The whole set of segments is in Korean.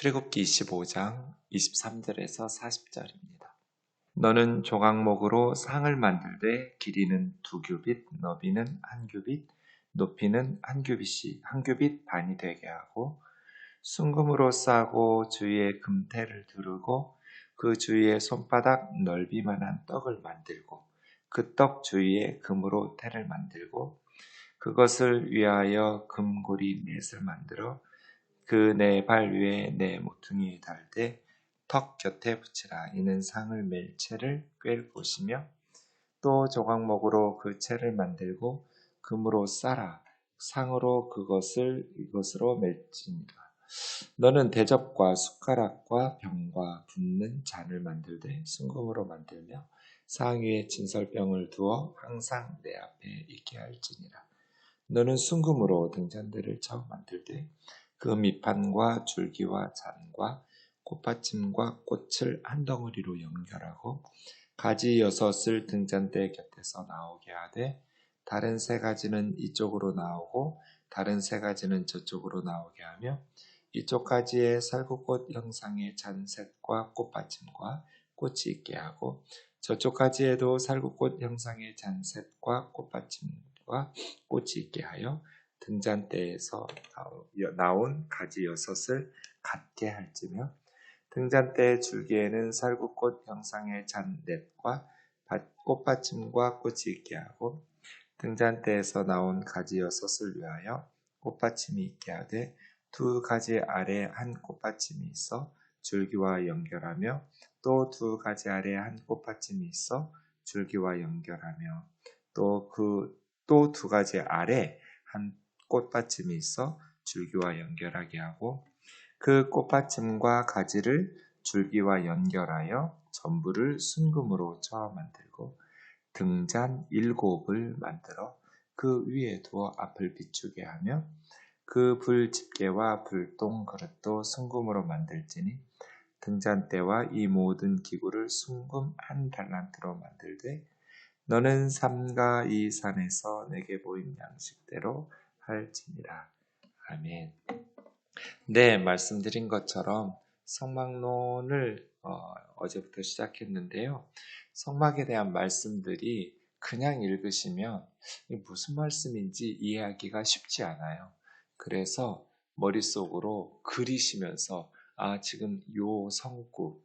출애굽기 25장 23절에서 40절입니다. 너는 조각목으로 상을 만들되 길이는 2규빗, 너비는 1규빗, 높이는 1규빗 반이 되게 하고 순금으로 싸고 주위에 금태를 두르고 그 주위에 손바닥 넓이만한 떡을 만들고 그 떡 주위에 금으로 태를 만들고 그것을 위하여 금고리 넷을 만들어 그 네 발 위에 네 모퉁이 달되 턱 곁에 붙이라. 이는 상을 맬 채를 꿰을 곳이며 또 조각목으로 그 채를 만들고 금으로 싸라. 상으로 이것으로 맬지니라. 너는 대접과 숟가락과 병과 붓는 잔을 만들되 순금으로 만들며 상 위에 진설병을 두어 항상 내 앞에 있게 할지니라. 너는 순금으로 등잔대를 쳐 만들되 그 밑판과 줄기와 잔과 꽃받침과 꽃을 한 덩어리로 연결하고 가지 6을 등잔대 곁에서 나오게 하되 다른 3가지는 이쪽으로 나오고 다른 3가지는 저쪽으로 나오게 하며 이쪽 가지에 살구꽃 형상의 잔셋과 꽃받침과 꽃이 있게 하고 저쪽 가지에도 살구꽃 형상의 잔셋과 꽃받침과 꽃이 있게 하여 등잔대에서 나온 가지 6을 같게 할지며 등잔대의 줄기에는 살구꽃 형상의 잔넷과 꽃받침과 꽃이 있게 하고 등잔대에서 나온 가지 6을 위하여 꽃받침이 있게 하되 2가지 아래 한 꽃받침이 있어 줄기와 연결하며 또 2가지 아래 한 꽃받침이 있어 줄기와 연결하며 또 2가지 아래 한 꽃받침이 있어 줄기와 연결하게 하고 그 꽃받침과 가지를 줄기와 연결하여 전부를 순금으로 쳐 만들고 등잔 7을 만들어 그 위에 두어 앞을 비추게 하며 그 불 집게와 불똥 그릇도 순금으로 만들지니 등잔대와 이 모든 기구를 순금 1달란트로 만들되 너는 삼가 이 산에서 내게 보인 양식대로 할지니라. 아멘. 네, 말씀드린 것처럼 성막론을 어제부터 시작했는데요. 성막에 대한 말씀들이 그냥 읽으시면 무슨 말씀인지 이해하기가 쉽지 않아요. 그래서 머릿속으로 그리시면서 지금 요 성구,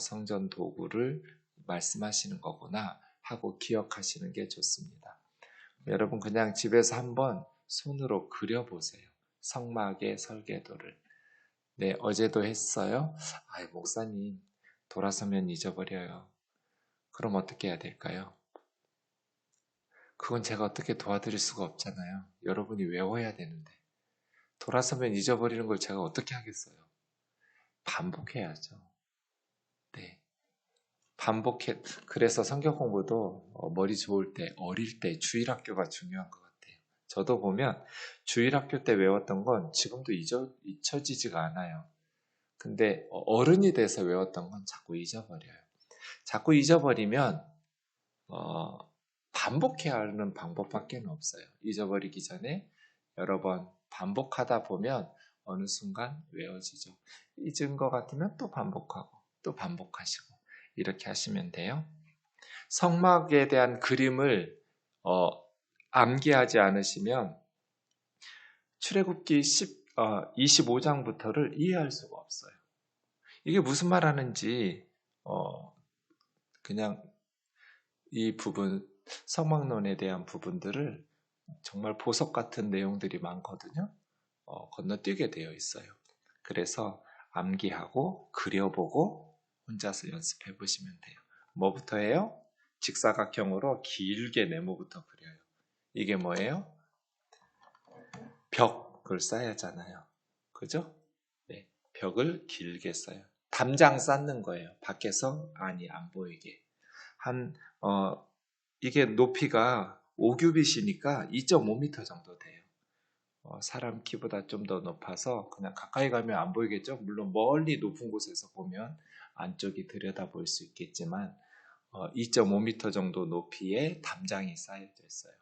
성전 도구를 말씀하시는 거구나 하고 기억하시는 게 좋습니다. 여러분 그냥 집에서 한번 손으로 그려보세요. 성막의 설계도를. 네, 어제도 했어요. 목사님, 돌아서면 잊어버려요. 그럼 어떻게 해야 될까요? 그건 제가 어떻게 도와드릴 수가 없잖아요. 여러분이 외워야 되는데. 돌아서면 잊어버리는 걸 제가 어떻게 하겠어요? 반복해야죠. 네. 그래서 성경 공부도 머리 좋을 때, 어릴 때 주일학교가 중요한 것 같아요. 저도 보면 주일학교 때 외웠던 건 지금도 잊혀지지가 않아요. 근데 어른이 돼서 외웠던 건 자꾸 잊어버려요. 자꾸 잊어버리면 반복해야 하는 방법밖에 없어요. 잊어버리기 전에 여러 번 반복하다 보면 어느 순간 외워지죠. 잊은 것 같으면 또 반복하고 또 반복하시고 이렇게 하시면 돼요. 성막에 대한 그림을 암기하지 않으시면 출애굽기 25장부터를 이해할 수가 없어요. 이게 무슨 말 하는지 그냥 이 부분 성막론에 대한 부분들을 정말 보석 같은 내용들이 많거든요. 건너뛰게 되어 있어요. 그래서 암기하고 그려보고 혼자서 연습해 보시면 돼요. 뭐부터 해요? 직사각형으로 길게 네모부터 그려요. 이게 뭐예요? 벽을 쌓아야 하잖아요. 그죠? 네, 벽을 길게 쌓아요. 담장 쌓는 거예요. 밖에서 안 보이게. 이게 높이가 5규빗이니까 2.5m 정도 돼요. 사람 키보다 좀 더 높아서 그냥 가까이 가면 안 보이겠죠? 물론 멀리 높은 곳에서 보면 안쪽이 들여다 볼 수 있겠지만 2.5m 정도 높이의 담장이 쌓여져 있어요.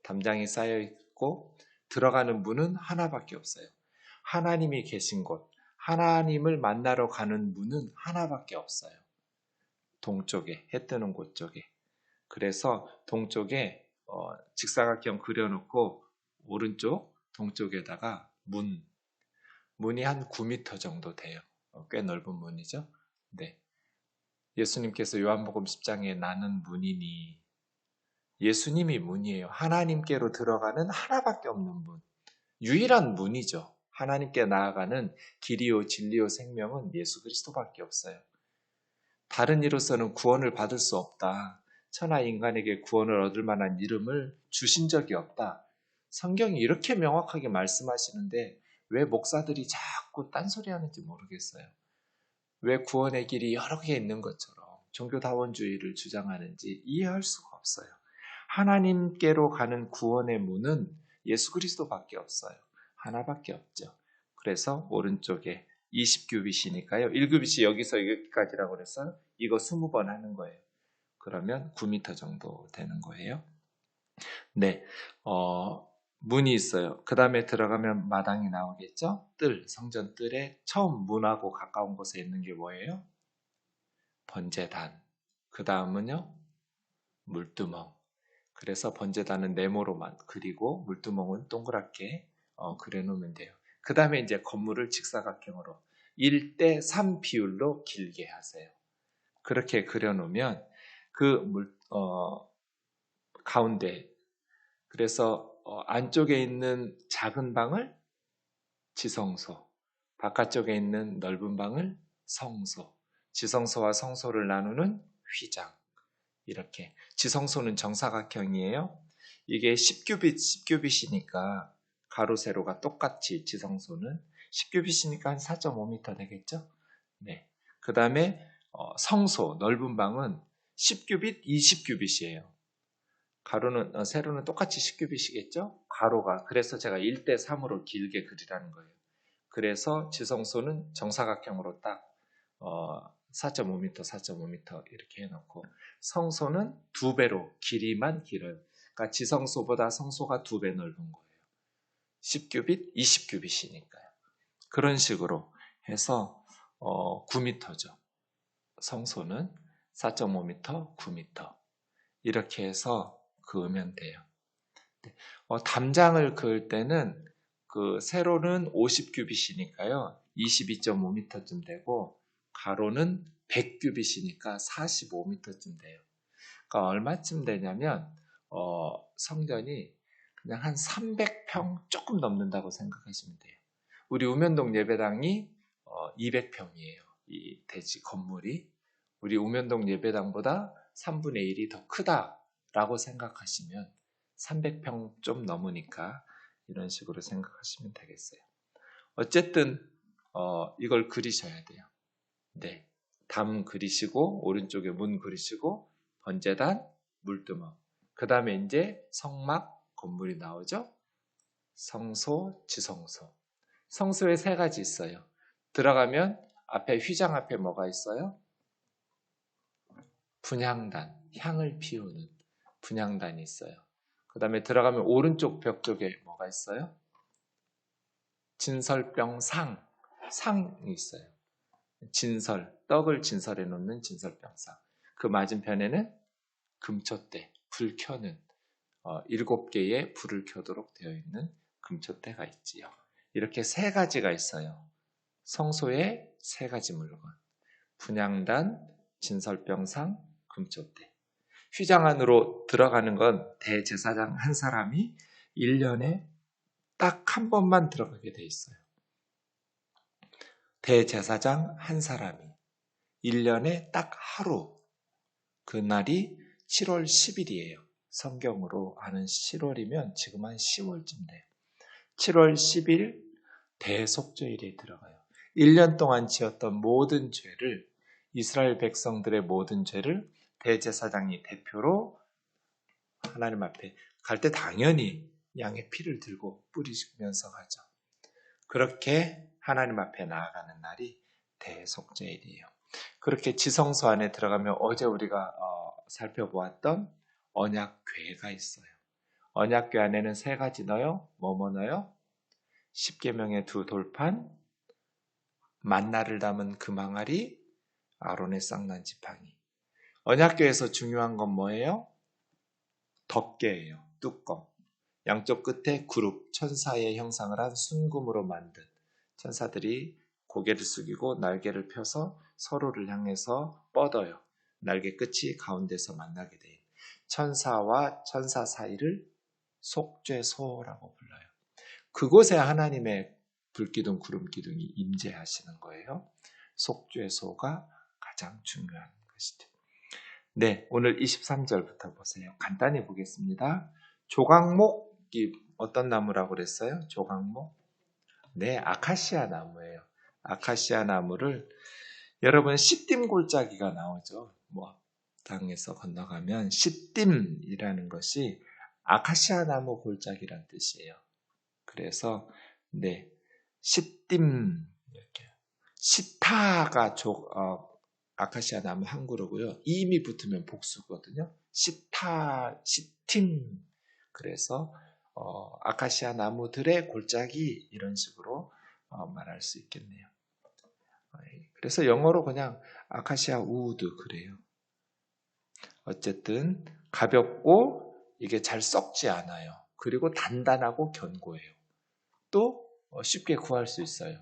담장이 쌓여 있고 들어가는 문은 하나밖에 없어요. 하나님이 계신 곳, 하나님을 만나러 가는 문은 하나밖에 없어요. 동쪽에, 해 뜨는 곳 쪽에. 그래서 동쪽에 직사각형 그려놓고 오른쪽 동쪽에다가 문이 한 9m 정도 돼요. 꽤 넓은 문이죠. 네. 예수님께서 요한복음 10장에 나는 문이니, 예수님이 문이에요. 하나님께로 들어가는 하나밖에 없는 문. 유일한 문이죠. 하나님께 나아가는 길이요 진리요 생명은 예수 그리스도밖에 없어요. 다른 이로서는 구원을 받을 수 없다. 천하 인간에게 구원을 얻을 만한 이름을 주신 적이 없다. 성경이 이렇게 명확하게 말씀하시는데 왜 목사들이 자꾸 딴소리 하는지 모르겠어요. 왜 구원의 길이 여러 개 있는 것처럼 종교다원주의를 주장하는지 이해할 수가 없어요. 하나님께로 가는 구원의 문은 예수 그리스도밖에 없어요. 하나밖에 없죠. 그래서 오른쪽에 20규빗이니까요. 1규빗이 여기서 여기까지라고 그래서 이거 20번 하는 거예요. 그러면 9m 정도 되는 거예요. 네, 문이 있어요. 그 다음에 들어가면 마당이 나오겠죠? 성전 뜰에 처음 문하고 가까운 곳에 있는 게 뭐예요? 번제단. 그 다음은요? 물두멍. 그래서 번제단은 네모로만 그리고 물두멍은 동그랗게 그려놓으면 돼요. 그 다음에 이제 건물을 직사각형으로 1:3 비율로 길게 하세요. 그렇게 그려놓으면 가운데, 그래서 안쪽에 있는 작은 방을 지성소, 바깥쪽에 있는 넓은 방을 성소, 지성소와 성소를 나누는 휘장. 이렇게 지성소는 정사각형이에요. 이게 10규빗이니까 가로 세로가 똑같이 지성소는 10규빗이니까 한 4.5m 되겠죠? 네. 그 다음에 성소 넓은 방은 10규빗, 20규빗이에요. 세로는 똑같이 10규빗이겠죠? 가로가 그래서 제가 1:3으로 길게 그리라는 거예요. 그래서 지성소는 정사각형으로 딱 4.5m, 4.5m 이렇게 해놓고 성소는 2배로 길이만 길어요. 그러니까 지성소보다 성소가 2배 넓은 거예요. 10규빗, 20규빗이니까요. 그런 식으로 해서 9m죠. 성소는 4.5m, 9m 이렇게 해서 그으면 돼요. 담장을 그을 때는 그 세로는 50규빗이니까요. 22.5m쯤 되고 가로는 100규빗이니까 45m쯤 돼요. 그러니까 얼마쯤 되냐면 성전이 그냥 한 300평 조금 넘는다고 생각하시면 돼요. 우리 우면동 예배당이 200평이에요. 이 대지 건물이 우리 우면동 예배당보다 3분의 1이 더 크다라고 생각하시면 300평 좀 넘으니까 이런 식으로 생각하시면 되겠어요. 어쨌든 이걸 그리셔야 돼요. 네, 담 그리시고 오른쪽에 문 그리시고 번제단, 물두멍. 그 다음에 이제 성막 건물이 나오죠. 성소, 지성소. 성소에 3가지 있어요. 들어가면 앞에 휘장 앞에 뭐가 있어요? 분향단, 향을 피우는 분향단이 있어요. 그 다음에 들어가면 오른쪽 벽 쪽에 뭐가 있어요? 진설병 상이 있어요. 떡을 진설해 놓는 진설병상. 그 맞은편에는 금초대, 불 켜는 7개의 불을 켜도록 되어 있는 금초대가 있지요. 이렇게 3가지가 있어요. 성소에 3가지 물건. 분향단, 진설병상, 금초대. 휘장 안으로 들어가는 건 대제사장 한 사람이 1년에 딱 한 번만 들어가게 돼 있어요. 대제사장 한 사람이 1년에 딱 하루, 그날이 7월 10일이에요. 성경으로 아는 7월이면 지금 한 10월쯤 돼요. 7월 10일 대속죄일에 들어가요. 1년 동안 지었던 모든 죄를, 이스라엘 백성들의 모든 죄를 대제사장이 대표로 하나님 앞에 갈 때 당연히 양의 피를 들고 뿌리면서 가죠. 그렇게 하나님 앞에 나아가는 날이 대속죄일이에요. 그렇게 지성소 안에 들어가면 어제 우리가 살펴보았던 언약궤가 있어요. 언약궤 안에는 3가지 넣어요. 뭐 넣어요? 10계명의 2 돌판, 만나를 담은 금항아리, 아론의 쌍난 지팡이. 언약궤에서 중요한 건 뭐예요? 덮개예요. 뚜껑. 양쪽 끝에 그룹, 천사의 형상을 한 순금으로 만든 천사들이 고개를 숙이고 날개를 펴서 서로를 향해서 뻗어요. 날개 끝이 가운데서 만나게 돼요. 천사와 천사 사이를 속죄소라고 불러요. 그곳에 하나님의 불기둥, 구름기둥이 임재하시는 거예요. 속죄소가 가장 중요한 것이죠. 네, 오늘 23절부터 보세요. 간단히 보겠습니다. 조각목이 어떤 나무라고 그랬어요? 조각목? 네, 아카시아 나무예요. 아카시아 나무를 여러분 시딤 골짜기가 나오죠. 땅에서 건너가면 시딤이라는 것이 아카시아 나무 골짜기란 뜻이에요. 그래서 네, 시딤 이렇게 시타가 아카시아 나무 한 그루고요. 이임이 붙으면 복수거든요. 시팀. 그래서 아카시아 나무들의 골짜기 이런 식으로 말할 수 있겠네요. 그래서 영어로 그냥 아카시아 우드 그래요. 어쨌든 가볍고 이게 잘 썩지 않아요. 그리고 단단하고 견고해요. 또 쉽게 구할 수 있어요.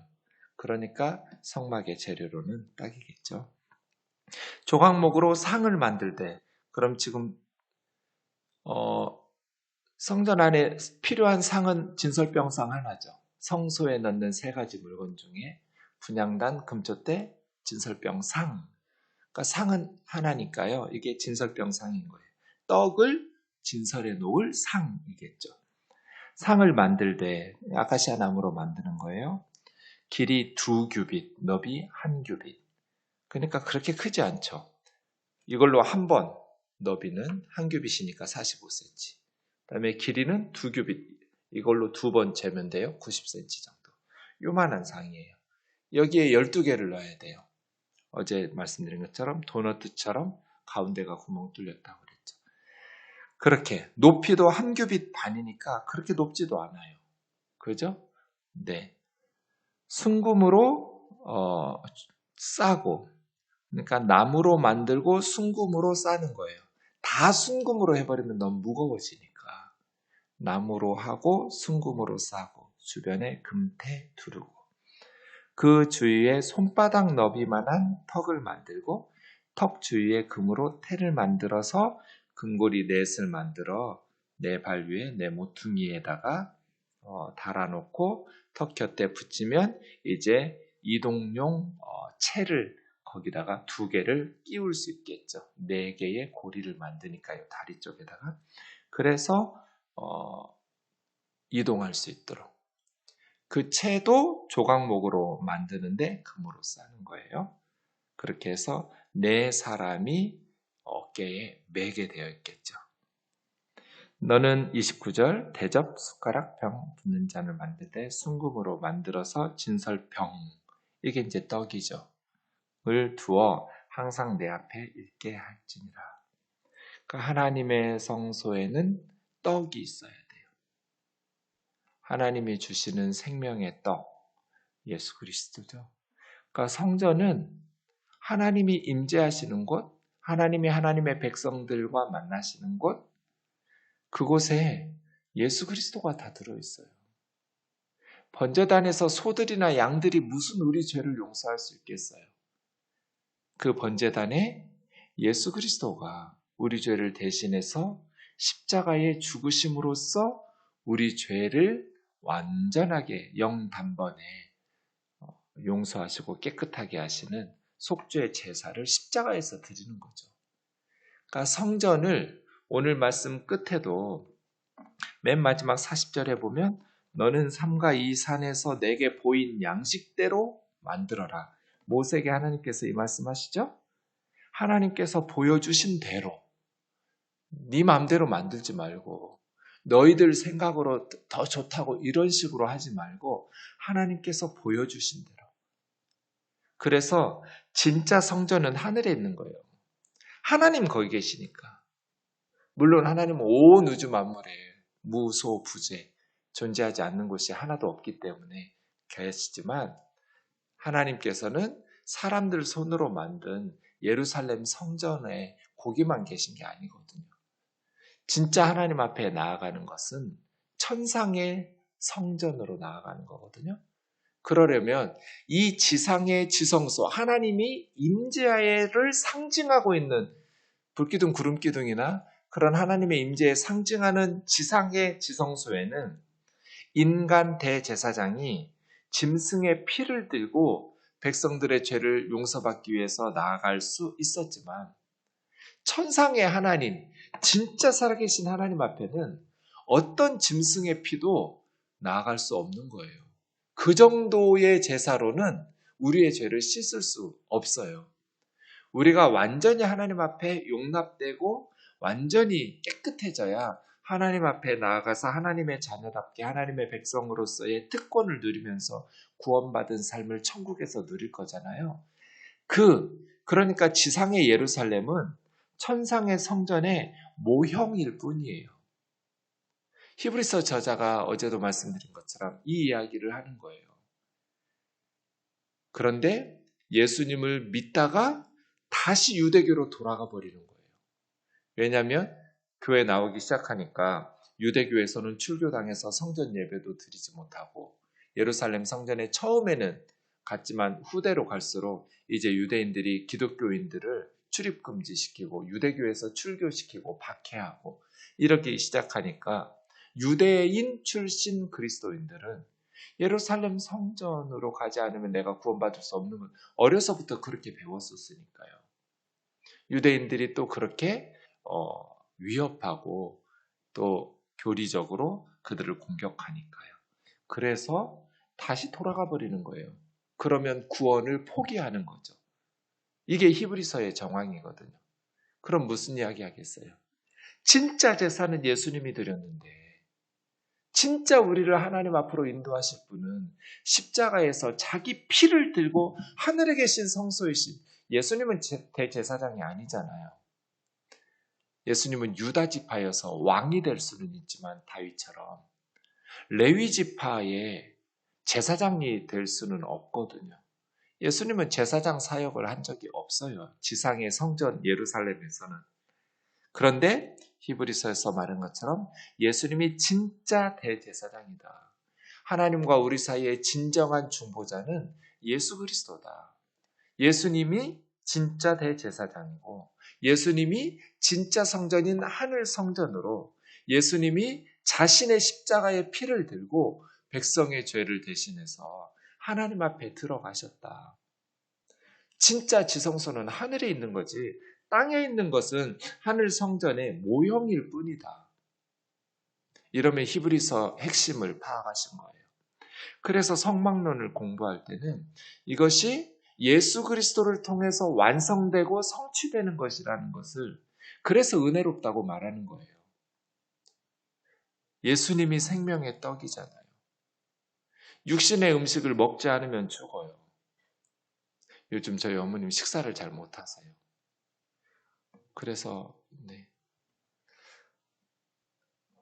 그러니까 성막의 재료로는 딱이겠죠. 조각목으로 상을 만들 때 그럼 지금 성전 안에 필요한 상은 진설병상 하나죠. 성소에 넣는 세 가지 물건 중에 분향단, 금초대, 진설병상. 그러니까 상은 하나니까요. 이게 진설병상인 거예요. 떡을 진설에 놓을 상이겠죠. 상을 만들 때 아카시아 나무로 만드는 거예요. 길이 2규빗, 너비 1규빗. 그러니까 그렇게 크지 않죠. 이걸로 한 번, 너비는 1규빗이니까 45cm. 그다음에 길이는 2규빗. 이걸로 2번 재면 돼요. 90cm 정도. 요만한 상이에요. 여기에 12개를 넣어야 돼요. 어제 말씀드린 것처럼 도너트처럼 가운데가 구멍 뚫렸다고 그랬죠. 그렇게 높이도 1규빗 반이니까 그렇게 높지도 않아요. 그죠? 네. 순금으로 싸고 그러니까 나무로 만들고 순금으로 싸는 거예요. 다 순금으로 해버리면 너무 무거워지니까 나무로 하고 순금으로 싸고 주변에 금태 두르고 그 주위에 손바닥 너비만한 턱을 만들고 턱 주위에 금으로 태를 만들어서 금고리 넷을 만들어 내 발 위에 내 모퉁이에다가 달아놓고 턱 곁에 붙이면 이제 이동용 채를 거기다가 2개를 끼울 수 있겠죠. 4개의 고리를 만드니까요. 다리 쪽에다가. 그래서 이동할 수 있도록. 그 채도 조각목으로 만드는데 금으로 싸는 거예요. 그렇게 해서 4사람이 어깨에 매게 되어 있겠죠. 너는 29절 대접, 숟가락, 병, 붓는 잔을 만들 때 순금으로 만들어서 진설병, 이게 이제 떡이죠. 을 두어 항상 내 앞에 있게 할지니라. 그러니까 하나님의 성소에는 떡이 있어야 돼요. 하나님이 주시는 생명의 떡, 예수 그리스도죠. 그러니까 성전은 하나님이 임재하시는 곳, 하나님이 하나님의 백성들과 만나시는 곳, 그곳에 예수 그리스도가 다 들어있어요. 번제단에서 소들이나 양들이 무슨 우리 죄를 용서할 수 있겠어요? 그 번제단에 예수 그리스도가 우리 죄를 대신해서 십자가의 죽으심으로써 우리 죄를 완전하게 영단번에 용서하시고 깨끗하게 하시는 속죄 제사를 십자가에서 드리는 거죠. 그러니까 성전을 오늘 말씀 끝에도 맨 마지막 40절에 보면 너는 삼가 이 산에서 내게 보인 양식대로 만들어라. 모세에게 하나님께서 이 말씀하시죠? 하나님께서 보여주신 대로 네 마음대로 만들지 말고 너희들 생각으로 더 좋다고 이런 식으로 하지 말고 하나님께서 보여주신 대로. 그래서 진짜 성전은 하늘에 있는 거예요. 하나님 거기 계시니까. 물론 하나님은 온 우주 만물에 무소부재 존재하지 않는 곳이 하나도 없기 때문에 계시지만 하나님께서는 사람들 손으로 만든 예루살렘 성전에 거기만 계신 게 아니거든요. 진짜 하나님 앞에 나아가는 것은 천상의 성전으로 나아가는 거거든요. 그러려면 이 지상의 지성소, 하나님이 임재를 상징하고 있는 불기둥, 구름기둥이나 그런 하나님의 임재에 상징하는 지상의 지성소에는 인간 대제사장이 짐승의 피를 들고 백성들의 죄를 용서받기 위해서 나아갈 수 있었지만 천상의 하나님, 진짜 살아계신 하나님 앞에는 어떤 짐승의 피도 나아갈 수 없는 거예요. 그 정도의 제사로는 우리의 죄를 씻을 수 없어요. 우리가 완전히 하나님 앞에 용납되고 완전히 깨끗해져야 하나님 앞에 나아가서 하나님의 자녀답게 하나님의 백성으로서의 특권을 누리면서 구원받은 삶을 천국에서 누릴 거잖아요. 그러니까 지상의 예루살렘은 천상의 성전의 모형일 뿐이에요. 히브리서 저자가 어제도 말씀드린 것처럼 이 이야기를 하는 거예요. 그런데 예수님을 믿다가 다시 유대교로 돌아가 버리는 거예요. 왜냐하면 교회 나오기 시작하니까 유대교에서는 출교당해서 성전 예배도 드리지 못하고 예루살렘 성전에 처음에는 갔지만 후대로 갈수록 이제 유대인들이 기독교인들을 출입금지시키고 유대교에서 출교시키고 박해하고 이렇게 시작하니까 유대인 출신 그리스도인들은 예루살렘 성전으로 가지 않으면 내가 구원받을 수 없는 건 어려서부터 그렇게 배웠었으니까요. 유대인들이 또 그렇게 위협하고 또 교리적으로 그들을 공격하니까요. 그래서 다시 돌아가 버리는 거예요. 그러면 구원을 포기하는 거죠. 이게 히브리서의 정황이거든요. 그럼 무슨 이야기 하겠어요? 진짜 제사는 예수님이 드렸는데 진짜 우리를 하나님 앞으로 인도하실 분은 십자가에서 자기 피를 들고 하늘에 계신 성소이신 예수님은 대제사장이 아니잖아요. 예수님은 유다 지파여서 왕이 될 수는 있지만 다윗처럼 레위 지파의 제사장이 될 수는 없거든요. 예수님은 제사장 사역을 한 적이 없어요. 지상의 성전 예루살렘에서는. 그런데 히브리서에서 말한 것처럼 예수님이 진짜 대제사장이다. 하나님과 우리 사이의 진정한 중보자는 예수 그리스도다. 예수님이 진짜 대제사장이고 예수님이 진짜 성전인 하늘 성전으로 예수님이 자신의 십자가의 피를 들고 백성의 죄를 대신해서 하나님 앞에 들어가셨다. 진짜 지성소는 하늘에 있는 거지 땅에 있는 것은 하늘 성전의 모형일 뿐이다. 이러면 히브리서 핵심을 파악하신 거예요. 그래서 성막론을 공부할 때는 이것이 예수 그리스도를 통해서 완성되고 성취되는 것이라는 것을 그래서 은혜롭다고 말하는 거예요. 예수님이 생명의 떡이잖아요. 육신의 음식을 먹지 않으면 죽어요. 요즘 저희 어머님 식사를 잘 못하세요. 그래서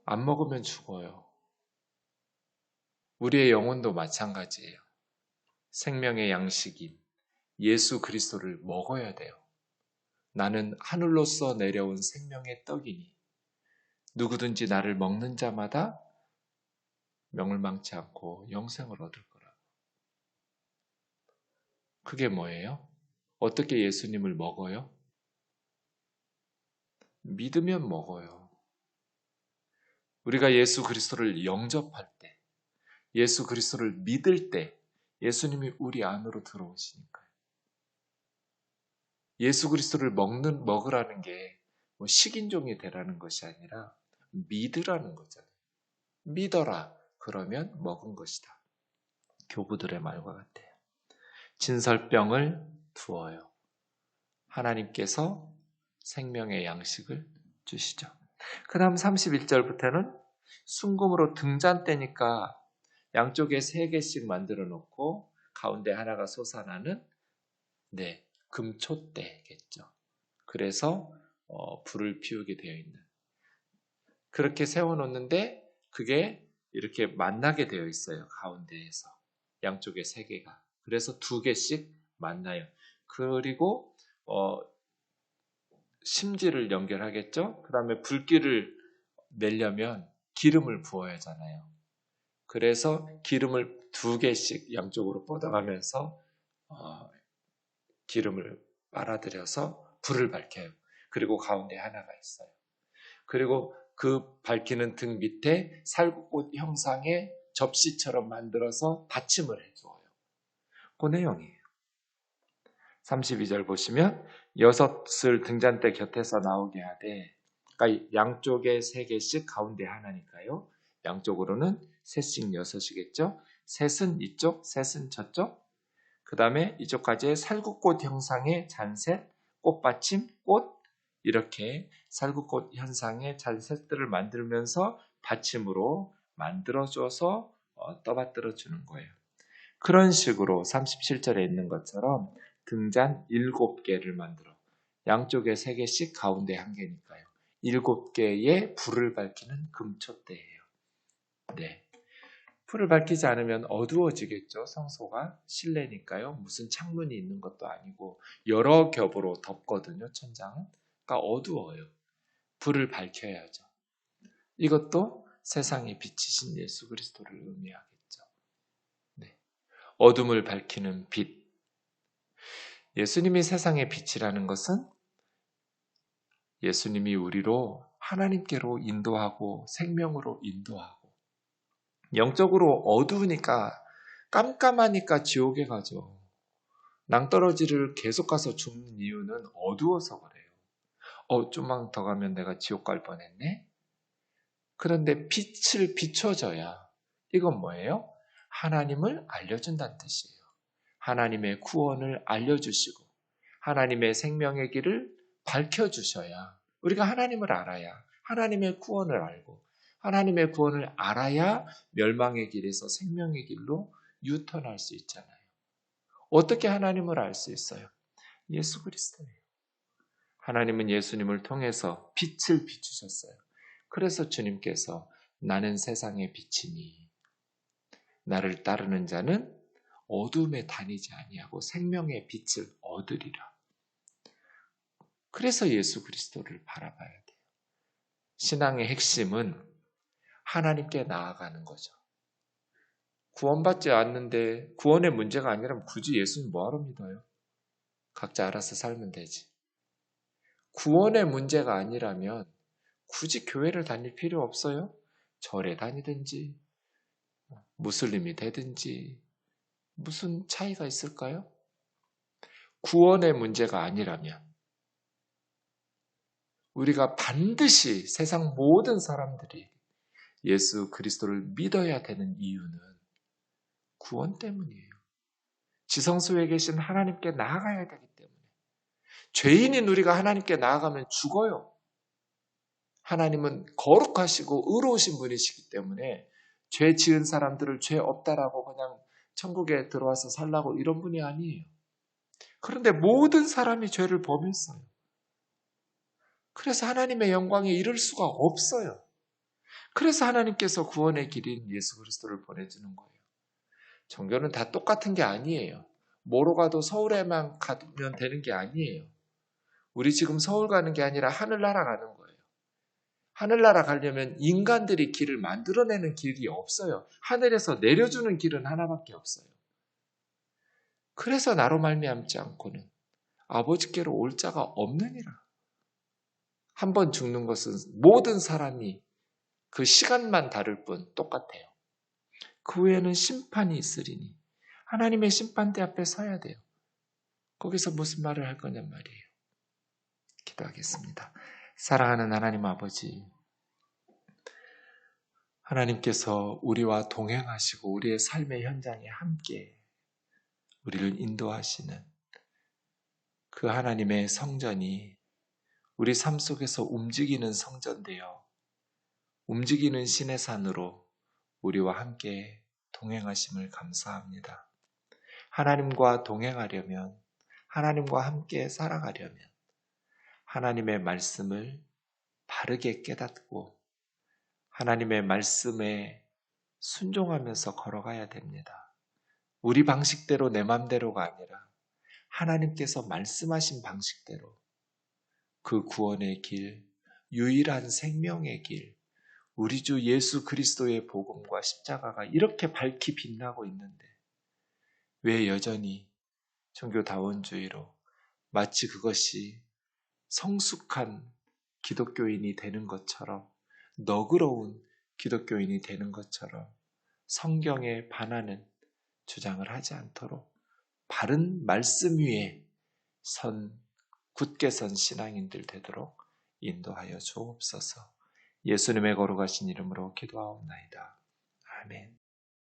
안 먹으면 죽어요. 우리의 영혼도 마찬가지예요. 생명의 양식인 예수 그리스도를 먹어야 돼요. 나는 하늘로서 내려온 생명의 떡이니 누구든지 나를 먹는 자마다 명을 망치 않고 영생을 얻을 거라고. 그게 뭐예요? 어떻게 예수님을 먹어요? 믿으면 먹어요. 우리가 예수 그리스도를 영접할 때, 예수 그리스도를 믿을 때 예수님이 우리 안으로 들어오시니까요. 예수 그리스도를 먹으라는 게 뭐 식인종이 되라는 것이 아니라 믿으라는 거잖아요. 믿어라. 그러면 먹은 것이다. 교부들의 말과 같아요. 진설병을 두어요. 하나님께서 생명의 양식을 주시죠. 그 다음 31절부터는 순금으로 등잔대니까 양쪽에 3개씩 만들어 놓고 가운데 하나가 솟아나는 금촛대겠죠. 그래서 불을 피우게 되어 있는 그렇게 세워놓는데 그게 이렇게 만나게 되어 있어요. 가운데에서 양쪽에 3개가 그래서 2개씩 만나요. 그리고 심지를 연결하겠죠. 그 다음에 불길을 내려면 기름을 부어야 하잖아요. 그래서 기름을 2개씩 양쪽으로 뻗어가면서 기름을 빨아들여서 불을 밝혀요. 그리고 가운데 하나가 있어요. 그리고 그 밝히는 등 밑에 살구꽃 형상의 접시처럼 만들어서 받침을 해주어요. 그 내용이에요. 32절 보시면 6을 등잔대 곁에서 나오게 하되, 그러니까 양쪽에 3개씩 가운데 하나니까요. 양쪽으로는 셋씩 6이겠죠. 셋은 이쪽, 셋은 저쪽. 그 다음에 이쪽까지 살구꽃 형상의 잔셋, 꽃받침, 꽃, 이렇게 살구꽃 현상의 잔셋들을 만들면서 받침으로 만들어줘서 떠받들어 주는 거예요. 그런 식으로 37절에 있는 것처럼 등잔 7개를 만들어 양쪽에 3개씩 가운데 1개니까요. 7개의 불을 밝히는 금촛대예요. 네. 불을 밝히지 않으면 어두워지겠죠. 성소가 실내니까요. 무슨 창문이 있는 것도 아니고 여러 겹으로 덮거든요. 천장은. 그러니까 어두워요. 불을 밝혀야죠. 이것도 세상에 비치신 예수 그리스도를 의미하겠죠. 네. 어둠을 밝히는 빛. 예수님이 세상의 빛이라는 것은 예수님이 우리로 하나님께로 인도하고 생명으로 인도하고, 영적으로 어두우니까 깜깜하니까 지옥에 가죠. 낭떠러지를 계속 가서 죽는 이유는 어두워서 그래요. 좀만 더 가면 내가 지옥 갈 뻔했네. 그런데 빛을 비춰줘야, 이건 뭐예요? 하나님을 알려준다는 뜻이에요. 하나님의 구원을 알려주시고 하나님의 생명의 길을 밝혀주셔야, 우리가 하나님을 알아야 하나님의 구원을 알고, 하나님의 구원을 알아야 멸망의 길에서 생명의 길로 유턴할 수 있잖아요. 어떻게 하나님을 알 수 있어요? 예수 그리스도예요. 하나님은 예수님을 통해서 빛을 비추셨어요. 그래서 주님께서 나는 세상의 빛이니 나를 따르는 자는 어둠에 다니지 아니하고 생명의 빛을 얻으리라. 그래서 예수 그리스도를 바라봐야 돼요. 신앙의 핵심은 하나님께 나아가는 거죠. 구원받지 않는데 구원의 문제가 아니라면 굳이 예수님 뭐하러 믿어요? 각자 알아서 살면 되지. 구원의 문제가 아니라면 굳이 교회를 다닐 필요 없어요. 절에 다니든지 무슬림이 되든지 무슨 차이가 있을까요? 구원의 문제가 아니라면 우리가 반드시 세상 모든 사람들이 예수 그리스도를 믿어야 되는 이유는 구원 때문이에요. 지성소에 계신 하나님께 나아가야 되기 때문에. 죄인인 우리가 하나님께 나아가면 죽어요. 하나님은 거룩하시고 의로우신 분이시기 때문에 죄 지은 사람들을 죄 없다라고 그냥 천국에 들어와서 살라고 이런 분이 아니에요. 그런데 모든 사람이 죄를 범했어요. 그래서 하나님의 영광에 이를 수가 없어요. 그래서 하나님께서 구원의 길인 예수 그리스도를 보내주는 거예요. 종교는 다 똑같은 게 아니에요. 뭐로 가도 서울에만 가면 되는 게 아니에요. 우리 지금 서울 가는 게 아니라 하늘나라 가는 거예요. 하늘나라 가려면 인간들이 길을 만들어내는 길이 없어요. 하늘에서 내려주는 길은 하나밖에 없어요. 그래서 나로 말미암지 않고는 아버지께로 올 자가 없느니라. 한 번 죽는 것은 모든 사람이 그 시간만 다를 뿐 똑같아요. 그 후에는 심판이 있으리니 하나님의 심판대 앞에 서야 돼요. 거기서 무슨 말을 할 거냔 말이에요. 기도하겠습니다. 사랑하는 하나님 아버지, 하나님께서 우리와 동행하시고 우리의 삶의 현장에 함께 우리를 인도하시는 그 하나님의 성전이 우리 삶 속에서 움직이는 성전되어 움직이는 신의 산으로 우리와 함께 동행하심을 감사합니다. 하나님과 동행하려면, 하나님과 함께 살아가려면 하나님의 말씀을 바르게 깨닫고 하나님의 말씀에 순종하면서 걸어가야 됩니다. 우리 방식대로 내 맘대로가 아니라 하나님께서 말씀하신 방식대로 그 구원의 길, 유일한 생명의 길, 우리 주 예수 그리스도의 복음과 십자가가 이렇게 밝히 빛나고 있는데 왜 여전히 종교다원주의로 마치 그것이 성숙한 기독교인이 되는 것처럼 너그러운 기독교인이 되는 것처럼 성경에 반하는 주장을 하지 않도록 바른 말씀 위에 굳게 선 신앙인들 되도록 인도하여 주옵소서. 예수님의 거룩하신 이름으로 기도하옵나이다. 아멘.